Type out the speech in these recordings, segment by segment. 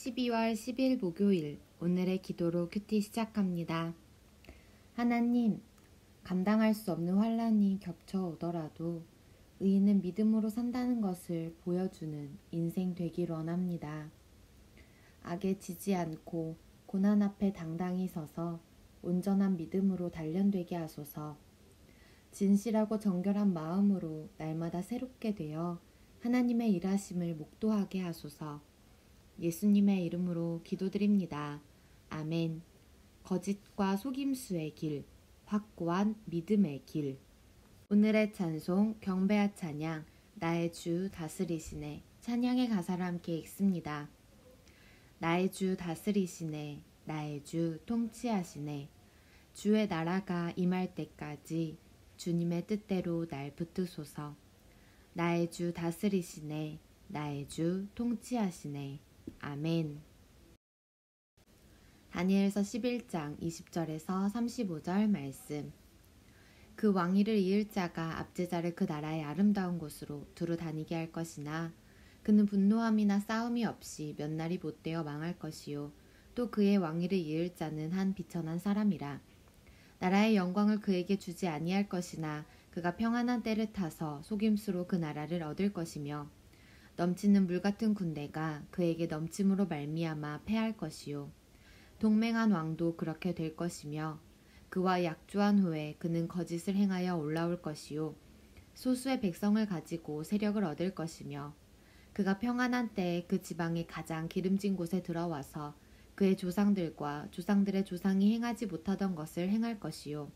12월 10일 목요일 오늘의 기도로 큐티 시작합니다. 하나님, 감당할 수 없는 환난이 겹쳐오더라도 의인은 믿음으로 산다는 것을 보여주는 인생 되길 원합니다. 악에 지지 않고 고난 앞에 당당히 서서 온전한 믿음으로 단련되게 하소서. 진실하고 정결한 마음으로 날마다 새롭게 되어 하나님의 일하심을 목도하게 하소서. 예수님의 이름으로 기도드립니다. 아멘. 거짓과 속임수의 길, 확고한 믿음의 길. 오늘의 찬송 경배와 찬양, 나의 주 다스리시네. 찬양의 가사를 함께 읽습니다. 나의 주 다스리시네. 나의 주 통치하시네. 주의 나라가 임할 때까지 주님의 뜻대로 날 붙드소서. 나의 주 다스리시네. 나의 주 통치하시네. 아멘. 다니엘서 11장 20절에서 35절 말씀. 그 왕위를 이을 자가 압제자를 그 나라의 아름다운 곳으로 두루 다니게 할 것이나 그는 분노함이나 싸움이 없이 몇 날이 못되어 망할 것이요 또 그의 왕위를 이을 자는 한 비천한 사람이라. 나라의 영광을 그에게 주지 아니할 것이나 그가 평안한 때를 타서 속임수로 그 나라를 얻을 것이며 넘치는 물 같은 군대가 그에게 넘침으로 말미암아 패할 것이요 동맹한 왕도 그렇게 될 것이며 그와 약조한 후에 그는 거짓을 행하여 올라올 것이요 소수의 백성을 가지고 세력을 얻을 것이며 그가 평안한 때에 그 지방의 가장 기름진 곳에 들어와서 그의 조상들과 조상들의 조상이 행하지 못하던 것을 행할 것이요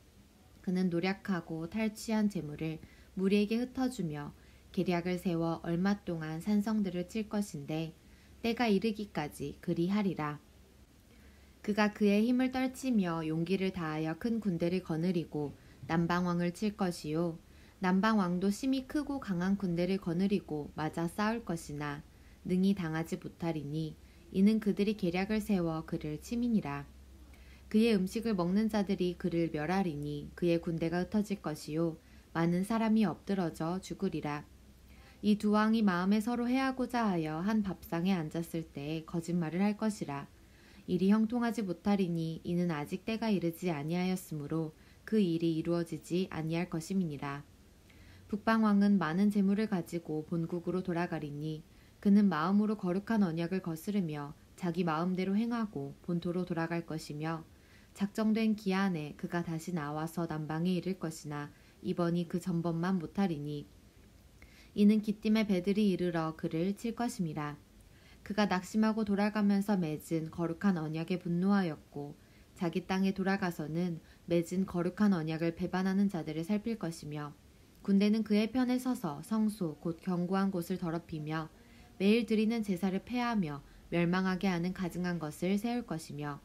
그는 노력하고 탈취한 재물을 무리에게 흩어주며 계략을 세워 얼마 동안 산성들을 칠 것인데 때가 이르기까지 그리하리라. 그가 그의 힘을 떨치며 용기를 다하여 큰 군대를 거느리고 남방왕을 칠 것이요 남방왕도 심히 크고 강한 군대를 거느리고 맞아 싸울 것이나 능히 당하지 못하리니 이는 그들이 계략을 세워 그를 치민이라. 그의 음식을 먹는 자들이 그를 멸하리니 그의 군대가 흩어질 것이요 많은 사람이 엎드러져 죽으리라. 이 두 왕이 마음에 서로 해하고자 하여 한 밥상에 앉았을 때에 거짓말을 할 것이라. 일이 형통하지 못하리니 이는 아직 때가 이르지 아니하였으므로 그 일이 이루어지지 아니할 것임이니라. 북방왕은 많은 재물을 가지고 본국으로 돌아가리니 그는 마음으로 거룩한 언약을 거스르며 자기 마음대로 행하고 본토로 돌아갈 것이며 작정된 기한에 그가 다시 나와서 남방에 이를 것이나 이번이 그 전번만 못하리니 이는 기띔의 배들이 이르러 그를 칠 것임이라. 그가 낙심하고 돌아가면서 맺은 거룩한 언약에 분노하였고 자기 땅에 돌아가서는 맺은 거룩한 언약을 배반하는 자들을 살필 것이며 군대는 그의 편에 서서 성소 곧 견고한 곳을 더럽히며 매일 드리는 제사를 폐하며 멸망하게 하는 가증한 것을 세울 것이며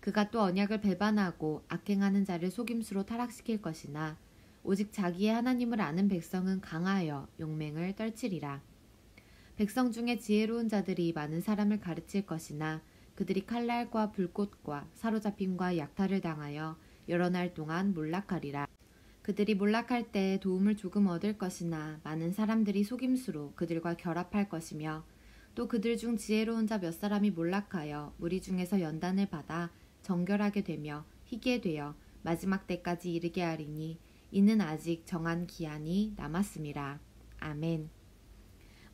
그가 또 언약을 배반하고 악행하는 자를 속임수로 타락시킬 것이나 오직 자기의 하나님을 아는 백성은 강하여 용맹을 떨치리라. 백성 중에 지혜로운 자들이 많은 사람을 가르칠 것이나 그들이 칼날과 불꽃과 사로잡힘과 약탈을 당하여 여러 날 동안 몰락하리라. 그들이 몰락할 때 도움을 조금 얻을 것이나 많은 사람들이 속임수로 그들과 결합할 것이며 또 그들 중 지혜로운 자 몇 사람이 몰락하여 무리 중에서 연단을 받아 정결하게 되며 희게 되어 마지막 때까지 이르게 하리니 이는 아직 정한 기한이 남았음이라. 아멘.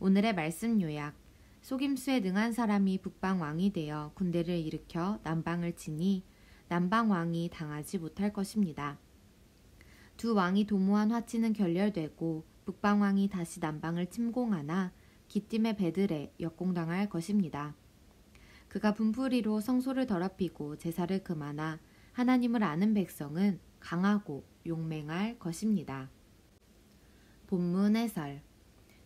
오늘의 말씀 요약. 속임수에 능한 사람이 북방왕이 되어 군대를 일으켜 남방을 치니 남방왕이 당하지 못할 것입니다. 두 왕이 도모한 화치는 결렬되고 북방왕이 다시 남방을 침공하나 기띔의 배들에 역공당할 것입니다. 그가 분풀이로 성소를 더럽히고 제사를 금하나 하나님을 아는 백성은 강하고 용맹할 것입니다. 본문 해설.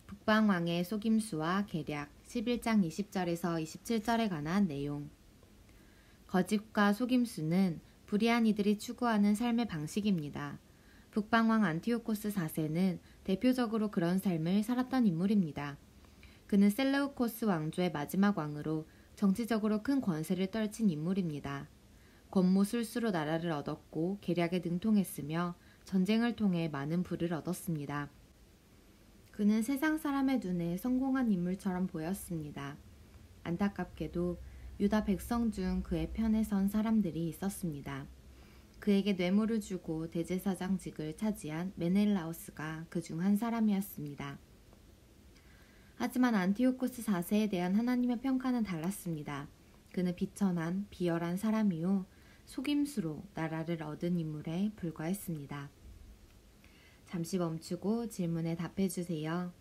북방왕의 속임수와 계략 11장 20절에서 27절에 관한 내용. 거짓과 속임수는 불의한 이들이 추구하는 삶의 방식입니다. 북방왕 안티오코스 4세는 대표적으로 그런 삶을 살았던 인물입니다. 그는 셀레우코스 왕조의 마지막 왕으로 정치적으로 큰 권세를 떨친 인물입니다. 권모술수로 나라를 얻었고 계략에 능통했으며 전쟁을 통해 많은 부를 얻었습니다. 그는 세상 사람의 눈에 성공한 인물처럼 보였습니다. 안타깝게도 유다 백성 중 그의 편에 선 사람들이 있었습니다. 그에게 뇌물을 주고 대제사장직을 차지한 메넬라오스가 그 중 한 사람이었습니다. 하지만 안티오코스 4세에 대한 하나님의 평가는 달랐습니다. 그는 비천한 비열한 사람이요 속임수로 나라를 얻은 인물에 불과했습니다. 잠시 멈추고 질문에 답해주세요.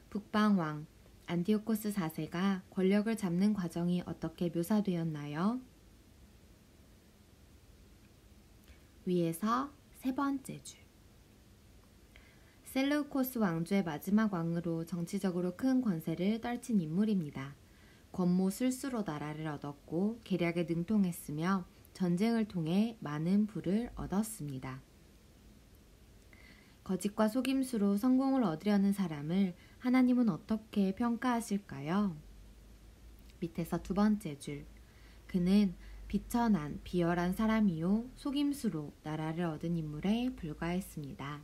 북방왕 안티오코스 4세가 권력을 잡는 과정이 어떻게 묘사되었나요? 위에서 세 번째 줄. 셀루코스 왕조의 마지막 왕으로 정치적으로 큰 권세를 떨친 인물입니다. 권모술수로 나라를 얻었고 계략에 능통했으며 전쟁을 통해 많은 부를 얻었습니다. 거짓과 속임수로 성공을 얻으려는 사람을 하나님은 어떻게 평가하실까요? 밑에서 두 번째 줄. 그는 비천한 비열한 사람이요 속임수로 나라를 얻은 인물에 불과했습니다.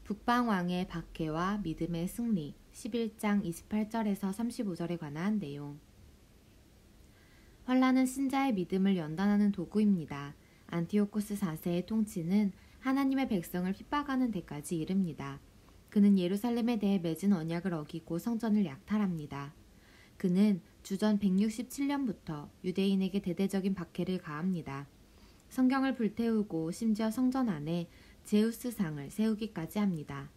북방왕의 박해와 믿음의 승리 11장 28절에서 35절에 관한 내용. 환란은 신자의 믿음을 연단하는 도구입니다. 안티오코스 4세의 통치는 하나님의 백성을 핍박하는 데까지 이릅니다. 그는 예루살렘에 대해 맺은 언약을 어기고 성전을 약탈합니다. 그는 주전 167년부터 유대인에게 대대적인 박해를 가합니다. 성경을 불태우고 심지어 성전 안에 제우스상을 세우기까지 합니다.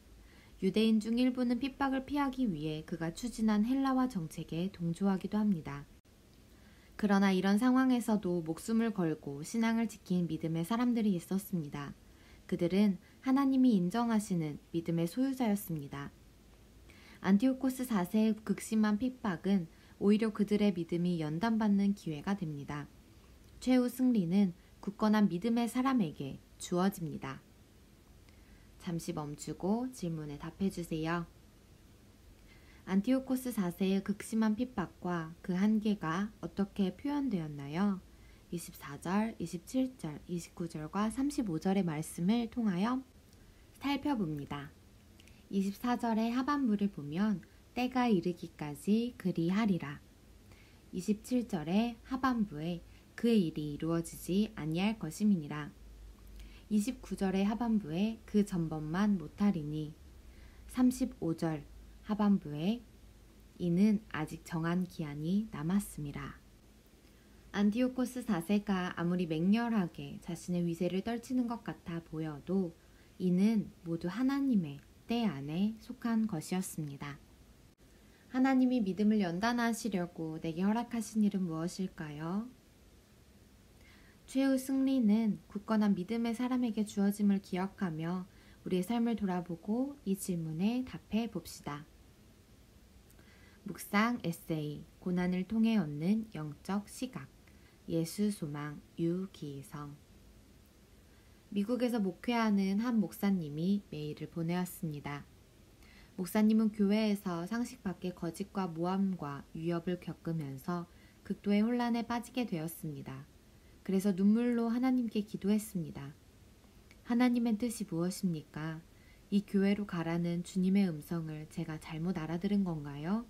유대인 중 일부는 핍박을 피하기 위해 그가 추진한 헬라화 정책에 동조하기도 합니다. 그러나 이런 상황에서도 목숨을 걸고 신앙을 지킨 믿음의 사람들이 있었습니다. 그들은 하나님이 인정하시는 믿음의 소유자였습니다. 안티오코스 4세의 극심한 핍박은 오히려 그들의 믿음이 연단받는 기회가 됩니다. 최후 승리는 굳건한 믿음의 사람에게 주어집니다. 잠시 멈추고 질문에 답해주세요. 안티오코스 4세의 극심한 핍박과 그 한계가 어떻게 표현되었나요? 24절, 27절, 29절과 35절의 말씀을 통하여 살펴봅니다. 24절의 하반부를 보면 때가 이르기까지 그리하리라. 27절의 하반부에 그의 일이 이루어지지 아니할 것임이니라. 29절의 하반부에 그 전번만 못하리니. 35절 하반부에 이는 아직 정한 기한이 남았음이라. 안티오코스 4세가 아무리 맹렬하게 자신의 위세를 떨치는 것 같아 보여도 이는 모두 하나님의 때 안에 속한 것이었습니다. 하나님이 믿음을 연단하시려고 내게 허락하신 일은 무엇일까요? 최후 승리는 굳건한 믿음의 사람에게 주어짐을 기억하며 우리의 삶을 돌아보고 이 질문에 답해 봅시다. 묵상 에세이, 고난을 통해 얻는 영적 시각, 예수 소망 유기성. 미국에서 목회하는 한 목사님이 메일을 보내었습니다. 목사님은 교회에서 상식 밖의 거짓과 모함과 위협을 겪으면서 극도의 혼란에 빠지게 되었습니다. 그래서 눈물로 하나님께 기도했습니다. 하나님의 뜻이 무엇입니까? 이 교회로 가라는 주님의 음성을 제가 잘못 알아들은 건가요?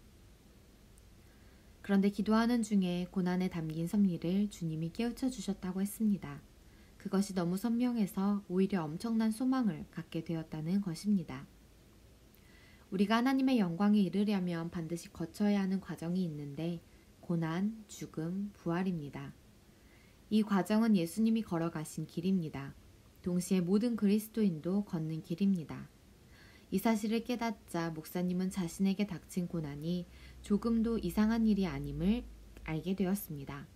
그런데 기도하는 중에 고난에 담긴 섭리를 주님이 깨우쳐 주셨다고 했습니다. 그것이 너무 선명해서 오히려 엄청난 소망을 갖게 되었다는 것입니다. 우리가 하나님의 영광에 이르려면 반드시 거쳐야 하는 과정이 있는데 고난, 죽음, 부활입니다. 이 과정은 예수님이 걸어가신 길입니다. 동시에 모든 그리스도인도 걷는 길입니다. 이 사실을 깨닫자 목사님은 자신에게 닥친 고난이 조금도 이상한 일이 아님을 알게 되었습니다.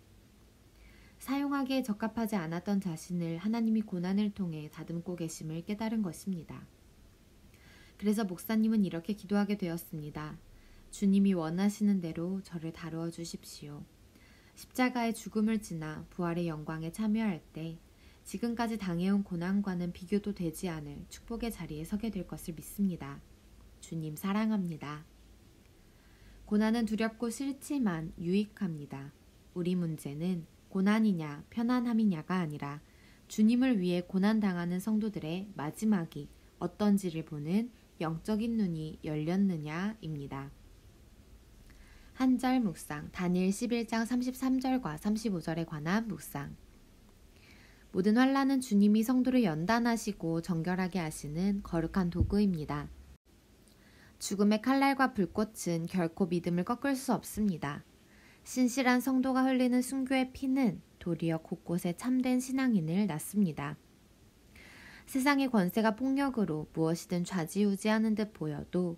사용하기에 적합하지 않았던 자신을 하나님이 고난을 통해 다듬고 계심을 깨달은 것입니다. 그래서 목사님은 이렇게 기도하게 되었습니다. 주님이 원하시는 대로 저를 다루어 주십시오. 십자가의 죽음을 지나 부활의 영광에 참여할 때 지금까지 당해온 고난과는 비교도 되지 않을 축복의 자리에 서게 될 것을 믿습니다. 주님 사랑합니다. 고난은 두렵고 싫지만 유익합니다. 우리 문제는 고난이냐 편안함이냐가 아니라 주님을 위해 고난당하는 성도들의 마지막이 어떤지를 보는 영적인 눈이 열렸느냐입니다. 한 절 묵상, 다니엘 11장 33절과 35절에 관한 묵상. 모든 환난은 주님이 성도를 연단하시고 정결하게 하시는 거룩한 도구입니다. 죽음의 칼날과 불꽃은 결코 믿음을 꺾을 수 없습니다. 신실한 성도가 흘리는 순교의 피는 도리어 곳곳에 참된 신앙인을 낳습니다. 세상의 권세가 폭력으로 무엇이든 좌지우지하는 듯 보여도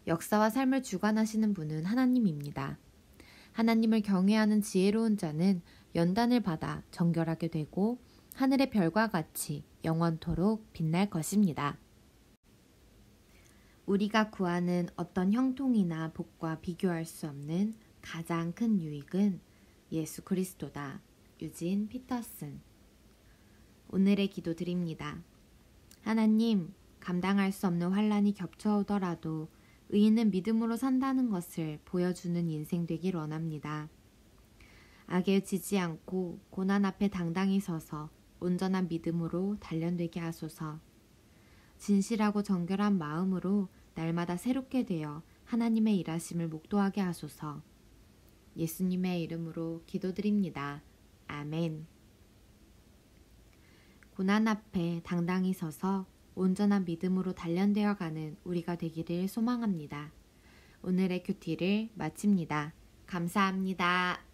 역사와 삶을 주관하시는 분은 하나님입니다. 하나님을 경외하는 지혜로운 자는 연단을 받아 정결하게 되고 하늘의 별과 같이 영원토록 빛날 것입니다. 우리가 구하는 어떤 형통이나 복과 비교할 수 없는 가장 큰 유익은 예수 그리스도다. 유진 피터슨. 오늘의 기도 드립니다. 하나님, 감당할 수 없는 환난이 겹쳐오더라도 의인은 믿음으로 산다는 것을 보여주는 인생 되길 원합니다. 악에 지지 않고 고난 앞에 당당히 서서 온전한 믿음으로 단련되게 하소서. 진실하고 정결한 마음으로 날마다 새롭게 되어 하나님의 일하심을 목도하게 하소서. 예수님의 이름으로 기도드립니다. 아멘. 고난 앞에 당당히 서서 온전한 믿음으로 단련되어 가는 우리가 되기를 소망합니다. 오늘의 큐티를 마칩니다. 감사합니다.